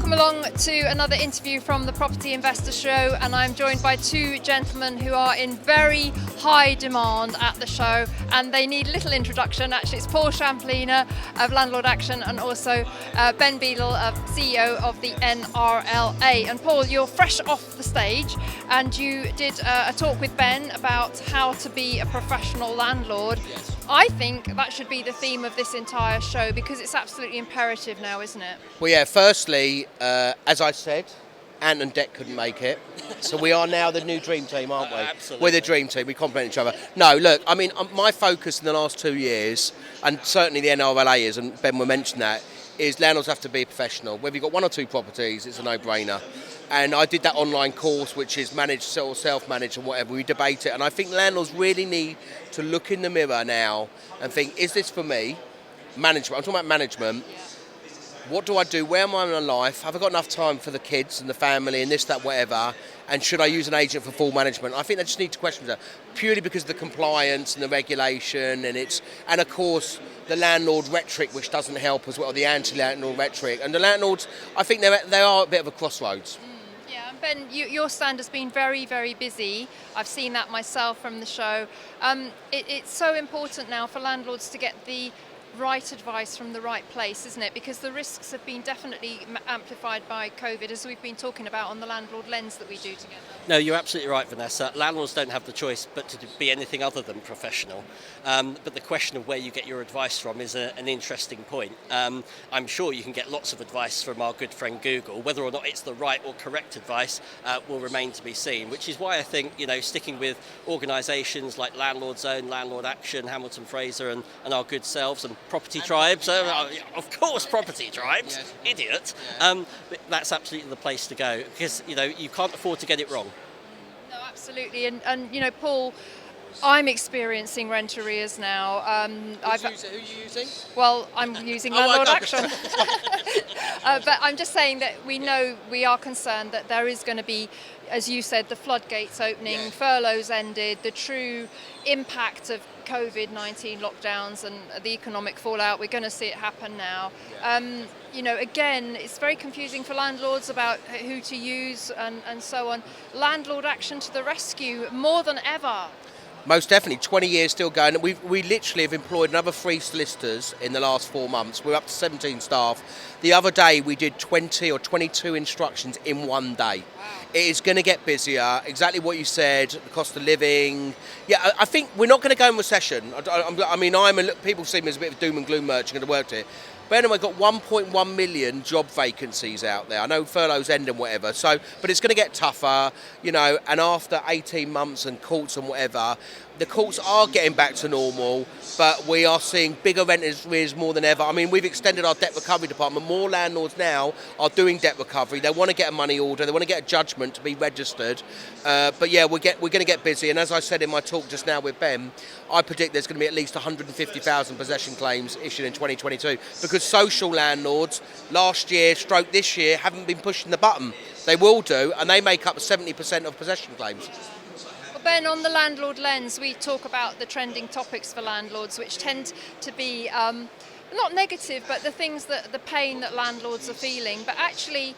Welcome along to another interview from the Property Investor Show, and I'm joined by two gentlemen who are in very high demand at the show, and they need little introduction. Actually, it's Paul Shamplina of Landlord Action and also Ben Beadle, CEO of the NRLA. And Paul, you're fresh off the stage, and you did a talk with Ben about how to be a professional landlord. Yes. I think that should be the theme of this entire show because it's absolutely imperative now, isn't it? Well, yeah, firstly, as I said, Ant and Dec couldn't make it. So we are now the new dream team, aren't we? Absolutely. We're the dream team. We complement each other. No, look, I mean, my focus in the last 2 years, and certainly the NRLA is, and Ben will mention that, is landlords have to be professional. Whether you've got one or two properties, it's a no-brainer. And I did that online course, which is managed or self-managed and whatever. We debate it. And I think landlords really need to look in the mirror now and think, is this for me? Management. I'm talking about management. What do I do? Where am I in my life? Have I got enough time for the kids and the family and this, that, whatever? And should I use an agent for full management? I think they just need to question that purely because of the compliance and the regulation and of course the landlord rhetoric, which doesn't help as well, the anti-landlord rhetoric. And the landlords, I think they are a bit of a crossroads. Yeah, and Ben, your stand has been very, very busy. I've seen that myself from the show. It's so important now for landlords to get the right advice from the right place, isn't it? Because the risks have been definitely amplified by COVID, as we've been talking about on the Landlord Lens that we do together. No, you're absolutely right, Vanessa. Landlords don't have the choice but to be anything other than professional. But the question of where you get your advice from is an interesting point. I'm sure you can get lots of advice from our good friend Google. Whether or not it's the right or correct advice will remain to be seen, which is why I think, sticking with organisations like Landlord Zone, Landlord Action, Hamilton Fraser and our good selves and Property Tribes, of course Property Tribes, Yes. idiot, but that's absolutely the place to go because, you can't afford to get it wrong. No, absolutely. And Paul, I'm experiencing rent arrears now. Who are you using? Well, I'm using Oh, Landlord okay. Action. But I'm just saying that we are concerned that there is going to be, as you said, the floodgates opening, Yeah. furloughs ended, the true impact of COVID-19 lockdowns and the economic fallout. We're going to see it happen now. Again, it's very confusing for landlords about who to use and so on. Landlord Action to the rescue more than ever. Most definitely, 20 years still going. We literally have employed another 3 solicitors in the last 4 months. We're up to 17 staff. The other day we did 20 or 22 instructions in one day. Wow. It is going to get busier. Exactly what you said, the cost of living. Yeah, I think we're not going to go in recession. People see me as a bit of a doom and gloom merchant going to work here. But anyway, got 1.1 million job vacancies out there. I know furloughs end and whatever, but it's going to get tougher, and after 18 months and courts and whatever, the courts are getting back to normal, but we are seeing bigger rent arrears more than ever. I mean, we've extended our debt recovery department. More landlords now are doing debt recovery. They want to get a money order. They want to get a judgment to be registered. But yeah, we're going to get busy. And as I said in my talk just now with Ben, I predict there's going to be at least 150,000 possession claims issued in 2022 because social landlords last year, stroke this year, haven't been pushing the button. They will do, and they make up 70% of possession claims. Well, Ben, on the Landlord Lens, we talk about the trending topics for landlords, which tend to be not negative, but the pain that landlords are feeling. But actually,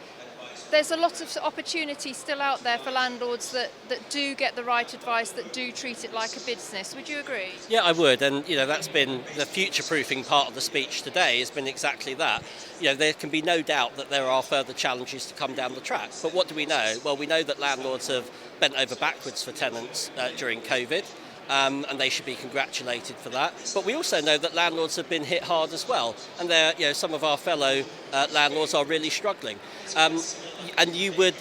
there's a lot of opportunity still out there for landlords that do get the right advice, that do treat it like a business. Would you agree? Yeah, I would, and that's been the future-proofing part of the speech today has been exactly that. There can be no doubt that there are further challenges to come down the track. But what do we know? Well, we know that landlords have bent over backwards for tenants during COVID. And they should be congratulated for that. But we also know that landlords have been hit hard as well, and some of our fellow landlords are really struggling. And you would,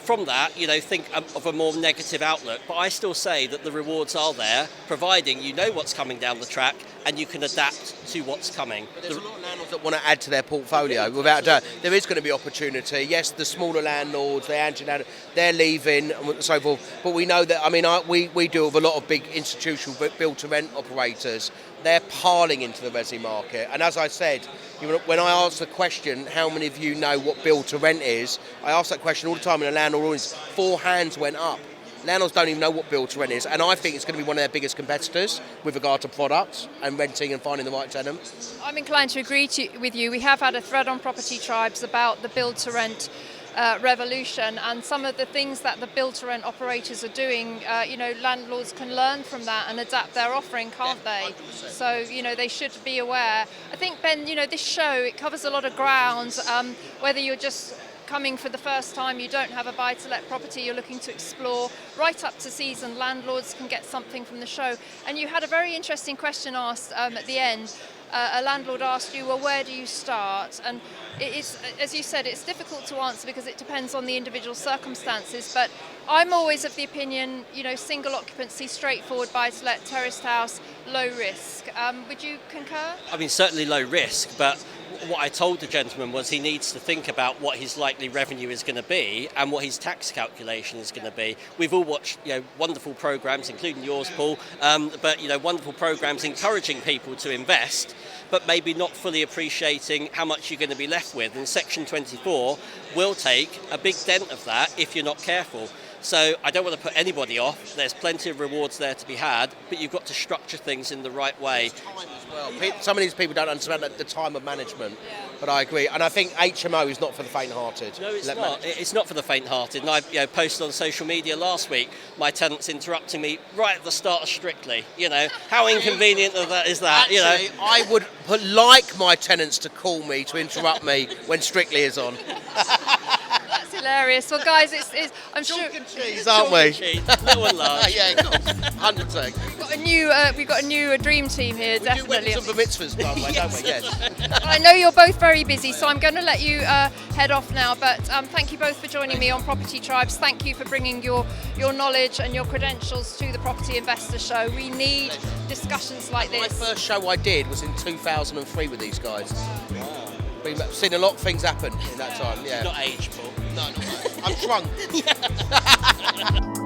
from that, think of a more negative outlook. But I still say that the rewards are there, providing you know what's coming down the track and you can adapt to what's coming. But there's a lot of landlords that want to add to their portfolio, without a doubt. There is going to be opportunity. Yes, the smaller landlords, they're leaving and so forth. But we know that, we deal with a lot of big institutional build-to-rent operators. They're piling into the resi market. And as I said, when I ask the question, how many of you know what build-to-rent is, I ask that question all the time in a landlord audience. 4 hands went up. Landlords don't even know what build to rent is, and I think it's going to be one of their biggest competitors with regard to products and renting and finding the right tenant. I'm inclined to agree with you. We have had a thread on Property Tribes about the build to rent revolution, and some of the things that the build to rent operators are doing, landlords can learn from that and adapt their offering, can't they? 100%. So, they should be aware. I think, Ben, this show, it covers a lot of ground, whether you're just coming for the first time, you don't have a buy-to-let property, you're looking to explore, right up to seasoned landlords can get something from the show. And you had a very interesting question asked at the end. A landlord asked you, well, where do you start? And it's, as you said, it's difficult to answer because it depends on the individual circumstances, but I'm always of the opinion, single occupancy, straightforward buy-to-let, terraced house, low risk. Would you concur? I mean, certainly low risk, but what I told the gentleman was he needs to think about what his likely revenue is going to be and what his tax calculation is going to be. We've all watched, wonderful programs, including yours, Paul, but wonderful programs encouraging people to invest, but maybe not fully appreciating how much you're going to be left with. And Section 24 will take a big dent of that if you're not careful. So I don't want to put anybody off. There's plenty of rewards there to be had, but you've got to structure things in the right way. Time as well. Some of these people don't understand the time of management, but I agree. And I think HMO is not for the faint-hearted. No, it's not. It's not for the faint-hearted. And I posted on social media last week, my tenants interrupting me right at the start of Strictly. How inconvenient of that is that? Actually, I would like my tenants to call me to interrupt me when Strictly is on. That's hilarious. Well, guys, I'm sure Chalk and cheese, aren't we? Little and large. Yeah, of course. 100%. we've got a new dream team here, We definitely. do some bar mitzvahs, by the way, don't we? Yes. I know you're both very busy, so I'm going to let you head off now. But thank you both for joining me on Property Tribes. Thank you for bringing your knowledge and your credentials to the Property Investor Show. We need discussions like My this. first show I did was in 2003 with these guys. We've seen a lot of things happen in that time. Yeah. Not age, Paul. No, not much. I'm shrunk.